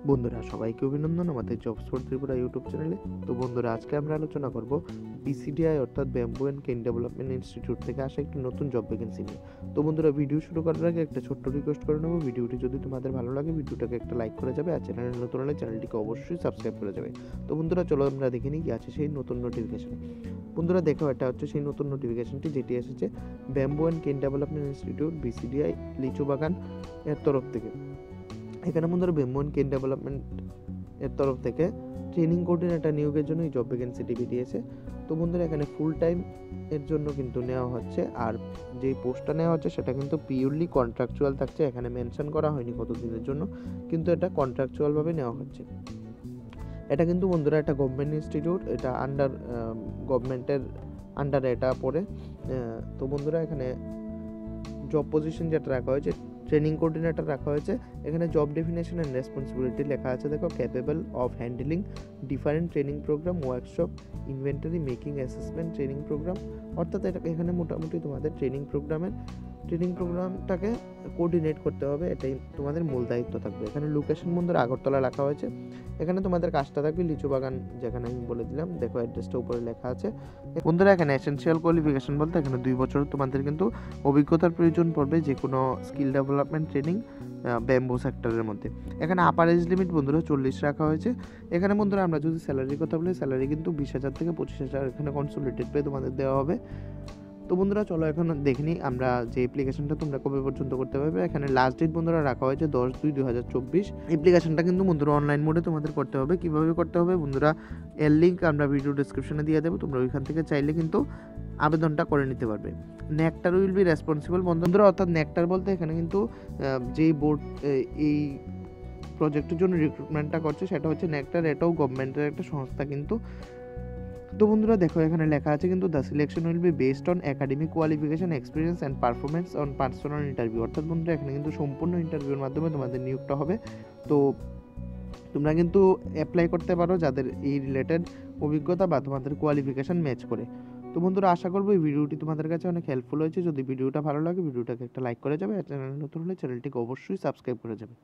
বন্ধুরা সবাইকে অভিনন্দন আমাদের জবস ফর ত্রিপুরা ইউটিউব চ্যানেলে। তো বন্ধুরা আজকে আমরা আলোচনা করব বিসিডিআই অর্থাৎ ব্যাম্বু অ্যান্ড কেন ডেভেলপমেন্ট ইনস্টিটিউট থেকে আসা একটি নতুন জব ভ্যাকেন্সি নিয়ে। তো বন্ধুরা ভিডিও শুরু করার আগে একটা ছোট্ট রিকোয়েস্ট করে নেবো, ভিডিওটি যদি তোমাদের ভালো লাগে ভিডিওটাকে একটা লাইক করে যাবে, আর চ্যানেলে নতুন হলে চ্যানেলটিকে অবশ্যই সাবস্ক্রাইব করে যাবে। তো বন্ধুরা চলো আমরা দেখে নিই কি আছে সেই নতুন নোটিফিকেশন। বন্ধুরা দেখো, এটা হচ্ছে সেই নতুন নোটিফিকেশনটি যেটি এসেছে ব্যাম্বু অ্যান্ড কেন ডেভেলপমেন্ট ইনস্টিটিউট বিসিডিআই লিচু বাগান এর তরফ থেকে। এখানে বন্ধুরা ব্যাম্বু অ্যান্ড কেন ডেভেলপমেন্ট এর তরফ থেকে ট্রেনিং কোঅর্ডিনেটর নিয়োগের জন্য এই জব ভ্যাকেন্সিটি বেরিয়েছে। তো বন্ধুরা এখানে ফুল টাইম এর জন্য কিন্তু নেওয়া হচ্ছে, আর যেই পোস্টটা নেওয়া হচ্ছে সেটা কিন্তু পিওরলি কন্ট্রাকচুয়াল থাকছে। এখানে মেনশন করা হয়নি কত দিনের জন্য, কিন্তু এটা কন্ট্রাকচুয়ালভাবে নেওয়া হচ্ছে। এটা কিন্তু বন্ধুরা একটা গভর্নমেন্ট ইনস্টিটিউট, এটা আন্ডার গভর্নমেন্টের আন্ডারে এটা পড়ে। তো বন্ধুরা এখানে জব পজিশন যেটা রাখা হয়েছে ট্রেনিং কোঅর্ডিনেটর রাখা হয়েছে। এখানে জব ডেফিনেশন অ্যান্ড রেসপন্সিবিলিটি লেখা আছে, দেখো capable of handling different training programme, workshop, inventory, making assessment training programme. অর্থাৎ এটা এখানে মোটামুটি তোমাদের ট্রেনিং প্রোগ্রামটাকে কোঅর্ডিনেট করতে হবে, এটাই তোমাদের মূল দায়িত্ব থাকবে। এখানে লোকেশন বন্ধুরা আগরতলা রাখা হয়েছে। এখানে তোমাদের কাজটা থাকবে লিচু বাগান, যেখানে আমি বলে দিলাম, দেখো অ্যাড্রেসটা উপরে লেখা আছে। বন্ধুরা এখানে এসেনশিয়াল কোয়ালিফিকেশন বলতে এখানে 2 বছর তোমাদের কিন্তু অভিজ্ঞতার প্রয়োজন পড়বে যে কোনো স্কিল ডেভেলপমেন্ট ট্রেনিং ব্যাম্বু সেক্টরের মধ্যে। এখানে আপার এজ লিমিট বন্ধুরা 40 রাখা হয়েছে। এখানে বন্ধুরা আমরা যদি স্যালারির কথা বলি, স্যালারি কিন্তু 20,000 থেকে 25,000 এখানে কনসোলিডেটেড পে তোমাদের দেওয়া হবে। তো বন্ধুরা চলো এখন দেখে নিই আমরা যে অ্যাপ্লিকেশনটা তোমরা কবে পর্যন্ত করতে পারবে। এখানে লাস্ট ডেট বন্ধুরা রাখা হয়েছে 10/2/2024। অ্যাপ্লিকেশনটা কিন্তু বন্ধুরা অনলাইন মোডে তোমাদের করতে হবে। কীভাবে করতে হবে বন্ধুরা, এর লিঙ্ক আমরা ভিডিও ডিসক্রিপশনে দিয়ে দেবো, তোমরা ওইখান থেকে চাইলে কিন্তু আবেদনটা করে নিতে পারবে। নেকটার উইল বি রেসপন্সিবল বন্ধুরা, অর্থাৎ নেকটার বলতে এখানে কিন্তু যেই বোর্ড এই প্রজেক্টের জন্য রিক্রুটমেন্টটা করছে সেটা হচ্ছে নেকটার, এটাও গভর্নমেন্টের একটা সংস্থা কিন্তু। তো বন্ধুরা দেখো এখানে লেখা আছে কিন্তু the selection will be based on academic qualification, experience and performance on personal interview. অর্থাৎ বন্ধুরা এখানে কিন্তু সম্পূর্ণ ইন্টারভিউর মাধ্যমে তোমাদের নিয়োগটা হবে। তো তোমরা কিন্তু অ্যাপ্লাই করতে পারো যাদের এই রিলেটেড অভিজ্ঞতা বা তোমাদের কোয়ালিফিকেশন ম্যাচ করে। তো বন্ধুরা আশা করবো এই ভিডিওটি তোমাদের কাছে অনেক হেল্পফুল হয়েছে। যদি ভিডিওটা ভালো লাগে ভিডিওটাকে একটা লাইক করে যাবে, আর চ্যানেল নতুন হলে চ্যানেলটিকে অবশ্যই সাবস্ক্রাইব করে যাবে।